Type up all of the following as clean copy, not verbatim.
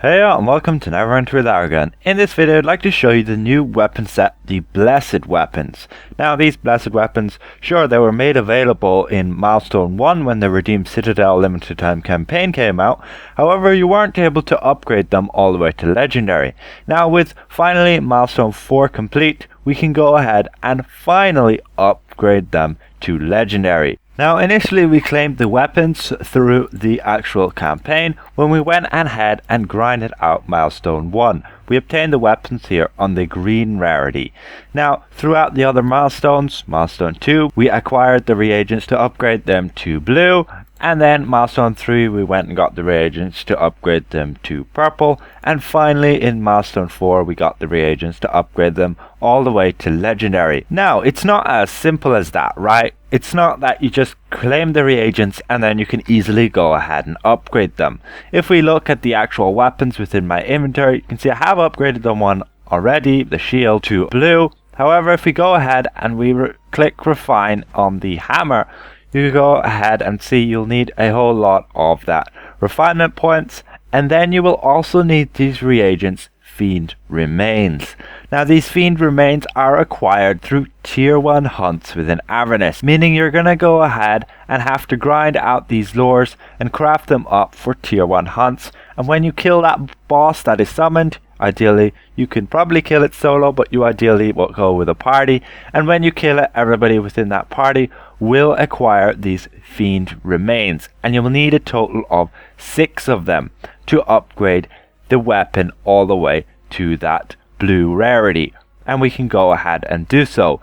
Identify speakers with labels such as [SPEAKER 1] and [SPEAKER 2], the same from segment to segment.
[SPEAKER 1] Hey and welcome to Neverwinter with Zariel. In this video I'd like to show you the new weapon set, the Blessed Weapons. Now these Blessed Weapons, sure they were made available in Milestone 1 when the Redeemed Citadel limited time campaign came out, however you weren't able to upgrade them all the way to Legendary. Now with finally Milestone 4 complete, we can go ahead and finally upgrade them to Legendary. Now initially we claimed the weapons through the actual campaign when we went ahead and grinded out Milestone 1. We obtained the weapons here on the green rarity. Now throughout the other milestones, Milestone 2, we acquired the reagents to upgrade them to blue, and then Milestone 3 we went and got the reagents to upgrade them to purple, and finally in Milestone 4 we got the reagents to upgrade them all the way to Legendary. Now it's not as simple as that, right? It's not that you just claim the reagents and then you can easily go ahead and upgrade them. If we look at the actual weapons within my inventory, you can see I have upgraded the one already, the shield, to blue. However, if we go ahead and we click refine on the hammer, you go ahead and see you'll need a whole lot of that refinement points, and then you will also need these reagents, Fiend Remains. Now these Fiend Remains are acquired through tier 1 hunts within Avernus, meaning you're gonna go ahead and have to grind out these lures and craft them up for tier 1 hunts, and when you kill that boss that is summoned, ideally you can probably kill it solo, but you ideally will go with a party, and when you kill it, everybody within that party will acquire these Fiend Remains, and you will need a total of 6 of them to upgrade the weapon all the way to that blue rarity, and we can go ahead and do so.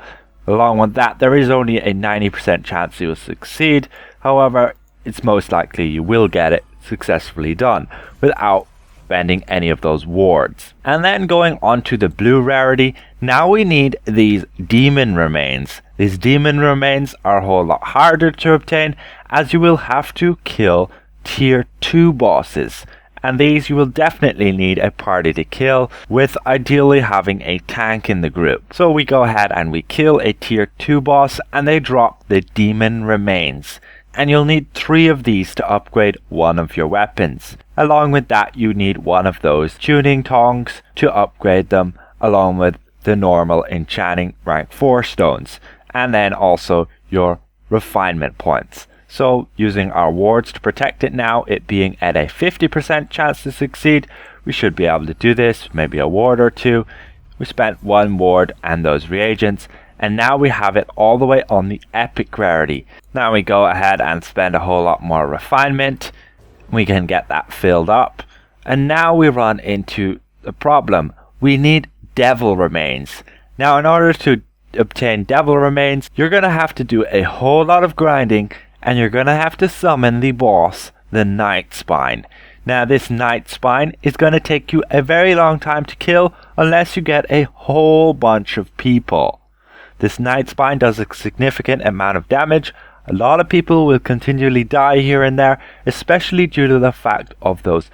[SPEAKER 1] Along with that, there is only a 90% chance you will succeed. However, it's most likely you will get it successfully done without spending any of those wards. And then going on to the blue rarity, now we need these demon remains. These demon remains are a whole lot harder to obtain, as you will have to kill tier 2 bosses, and these you will definitely need a party to kill, with ideally having a tank in the group. So we go ahead and we kill a tier 2 boss and they drop the demon remains, and you'll need 3 of these to upgrade one of your weapons. Along with that, you need one of those tuning tongs to upgrade them, along with the normal enchanting rank 4 stones, and then also your refinement points. So using our wards to protect it now, it being at a 50% chance to succeed, we should be able to do this, maybe a ward or 2. We spent 1 ward and those reagents, and now we have it all the way on the epic rarity. Now we go ahead and spend a whole lot more refinement. We can get that filled up, and now we run into the problem. We need devil remains. Now in order to obtain devil remains, you're going to have to do a whole lot of grinding, and you're going to have to summon the boss, the Night Spine. Now this Night Spine is going to take you a very long time to kill unless you get a whole bunch of people. This Night Spine does a significant amount of damage. A lot of people will continually die here and there, especially due to the fact of those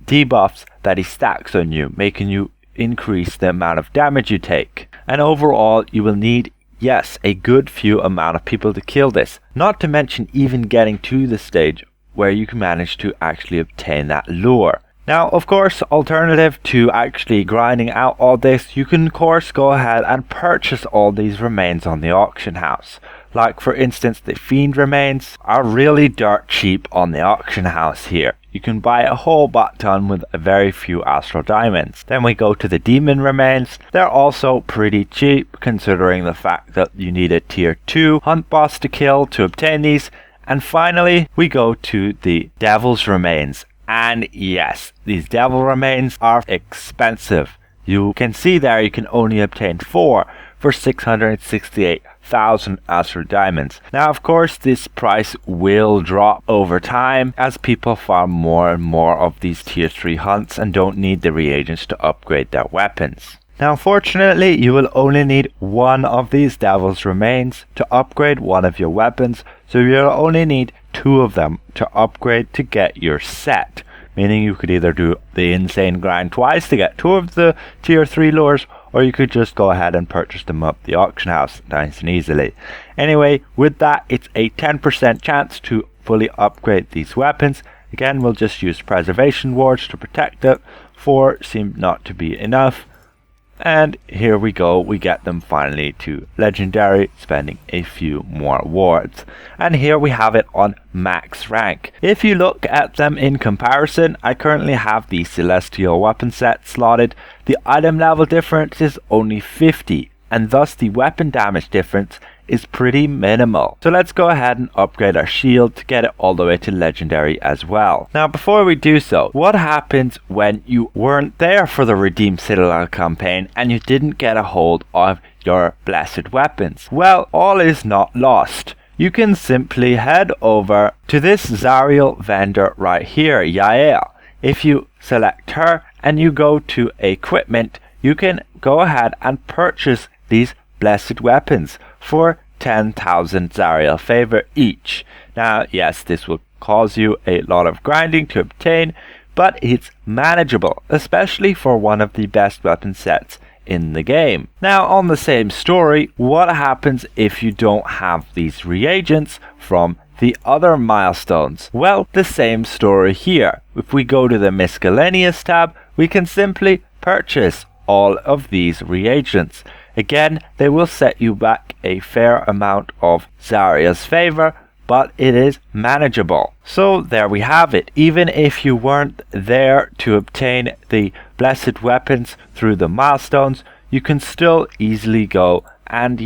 [SPEAKER 1] debuffs that he stacks on you, making you increase the amount of damage you take. And overall you will need, yes, a good few amount of people to kill this, not to mention even getting to the stage where you can manage to actually obtain that lure. Now of course, alternative to actually grinding out all this, you can of course go ahead and purchase all these remains on the auction house. Like for instance, the Fiend Remains are really dirt cheap on the auction house here. You can buy a whole ton with a very few Astral Diamonds. Then we go to the Demon Remains. They're also pretty cheap considering the fact that you need a tier 2 hunt boss to kill to obtain these. And finally we go to the Devil's Remains. And yes, these Devil Remains are expensive. You can see there you can only obtain 4 for 668,000 Astral Diamonds. Now of course this price will drop over time as people farm more and more of these tier 3 hunts and don't need the reagents to upgrade their weapons. Now unfortunately you will only need 1 of these Devil's Remains to upgrade one of your weapons, so you'll only need 2 of them to upgrade to get your set. Meaning you could either do the insane grind twice to get 2 of the tier 3 lures, or you could just go ahead and purchase them up the auction house nice and easily. Anyway, with that, it's a 10% chance to fully upgrade these weapons, Again, we'll just use preservation wards to protect it. 4 seemed not to be enough. And here we go, we get them finally to legendary, spending a few more wards. And here we have it on max rank. If you look at them in comparison, I currently have the celestial weapon set slotted. The item level difference is only 50, and thus the weapon damage difference is pretty minimal. So let's go ahead and upgrade our shield to get it all the way to legendary as well. Now before we do so, what happens when you weren't there for the Redeem Citadel campaign and you didn't get a hold of your blessed weapons? Well, all is not lost. You can simply head over to this Zariel vendor right here, Yael. If you select her and you go to equipment, you can go ahead and purchase these blessed weapons for 10,000 Zariel favor each. Now, yes, this will cause you a lot of grinding to obtain, but it's manageable, especially for one of the best weapon sets in the game. Now, on the same story, what happens if you don't have these reagents from the other milestones? Well, the same story here. If we go to the miscellaneous tab, we can simply purchase all of these reagents. Again, they will set you back a fair amount of Zariel's favor, but it is manageable. So there we have it. Even if you weren't there to obtain the blessed weapons through the milestones, you can still easily go and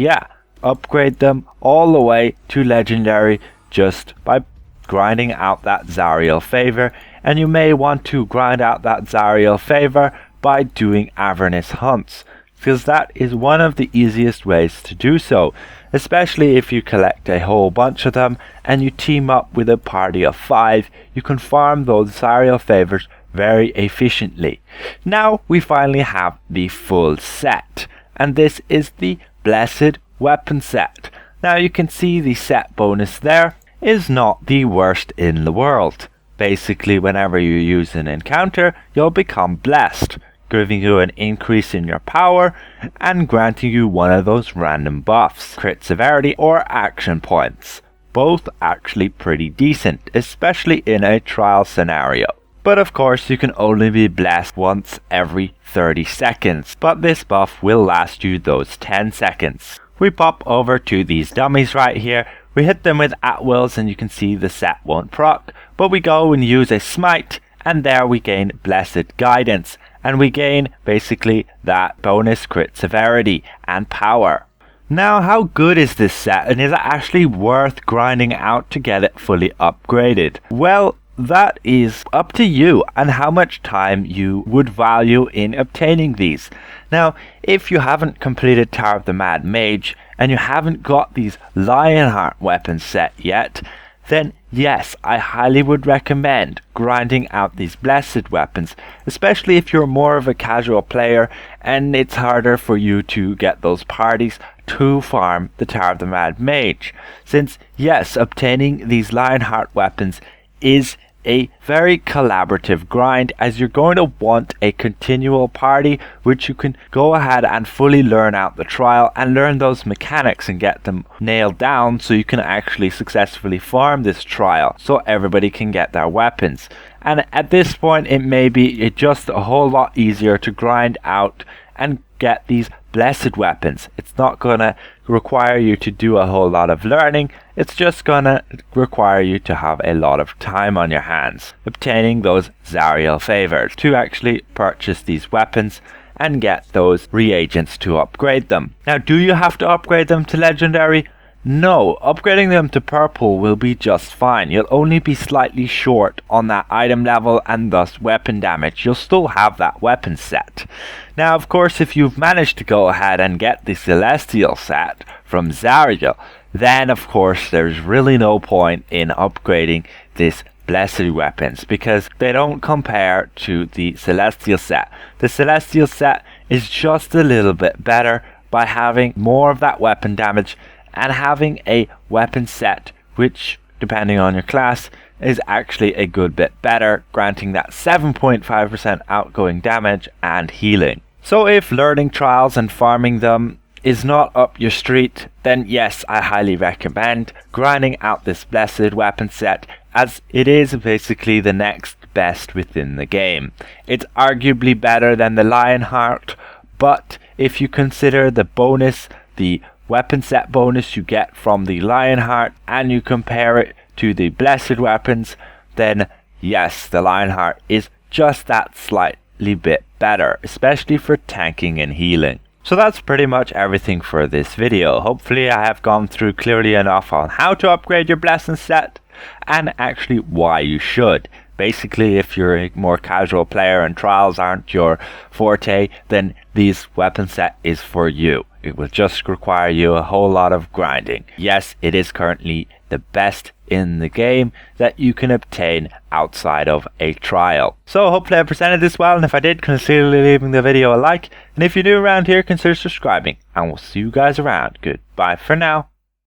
[SPEAKER 1] upgrade them all the way to legendary just by grinding out that Zariel favor. And you may want to grind out that Zariel favor by doing Avernus hunts, because that is one of the easiest ways to do so, especially if you collect a whole bunch of them and you team up with a party of 5. You can farm those Zariel favors very efficiently. Now we finally have the full set, and this is the blessed weapon set. Now you can see the set bonus there is not the worst in the world. Basically, whenever you use an encounter, you'll become blessed, giving you an increase in your power and granting you one of those random buffs, crit severity or action points. Both actually pretty decent, especially in a trial scenario. But of course you can only be blessed once every 30 seconds, but this buff will last you those 10 seconds. We pop over to these dummies right here, we hit them with at-wills and you can see the set won't proc, but we go and use a smite and there we gain blessed guidance. And we gain basically that bonus crit severity and power. Now, how good is this set, and is it actually worth grinding out to get it fully upgraded? Well, that is up to you and how much time you would value in obtaining these. Now, if you haven't completed Tower of the Mad Mage and you haven't got these Lionheart weapons set yet, then yes, I highly would recommend grinding out these blessed weapons, especially if you're more of a casual player and it's harder for you to get those parties to farm the Tower of the Mad Mage. Since yes, obtaining these Lionheart weapons is a very collaborative grind, as you're going to want a continual party which you can go ahead and fully learn out the trial and learn those mechanics and get them nailed down so you can actually successfully farm this trial so everybody can get their weapons. And at this point it may be just a whole lot easier to grind out and get these blessed weapons. It's not gonna require you to do a whole lot of learning, it's just gonna require you to have a lot of time on your hands obtaining those Zariel favors to actually purchase these weapons and get those reagents to upgrade them. Now, do you have to upgrade them to legendary? No, upgrading them to purple will be just fine. You'll only be slightly short on that item level and thus weapon damage. You'll still have that weapon set. Now, of course, if you've managed to go ahead and get the celestial set from Zariel, then of course there's really no point in upgrading this blessed weapons because they don't compare to the celestial set. The celestial set is just a little bit better by having more of that weapon damage and having a weapon set which, depending on your class, is actually a good bit better, granting that 7.5% outgoing damage and healing. So if learning trials and farming them is not up your street, then yes, I highly recommend grinding out this blessed weapon set as it is basically the next best within the game. It's arguably better than the Lionheart, but if you consider the bonus, the weapon set bonus you get from the Lionheart, and you compare it to the blessed weapons, then yes, the Lionheart is just that slightly bit better, especially for tanking and healing. So that's pretty much everything for this video. Hopefully I have gone through clearly enough on how to upgrade your blessing set and actually why you should. Basically, if you're a more casual player and trials aren't your forte, then this weapon set is for you. It will just require you a whole lot of grinding. Yes, it is currently the best in the game that you can obtain outside of a trial. So hopefully I presented this well, and if I did, consider leaving the video a like, and if you're new around here, consider subscribing, and we'll see you guys around. Goodbye for now.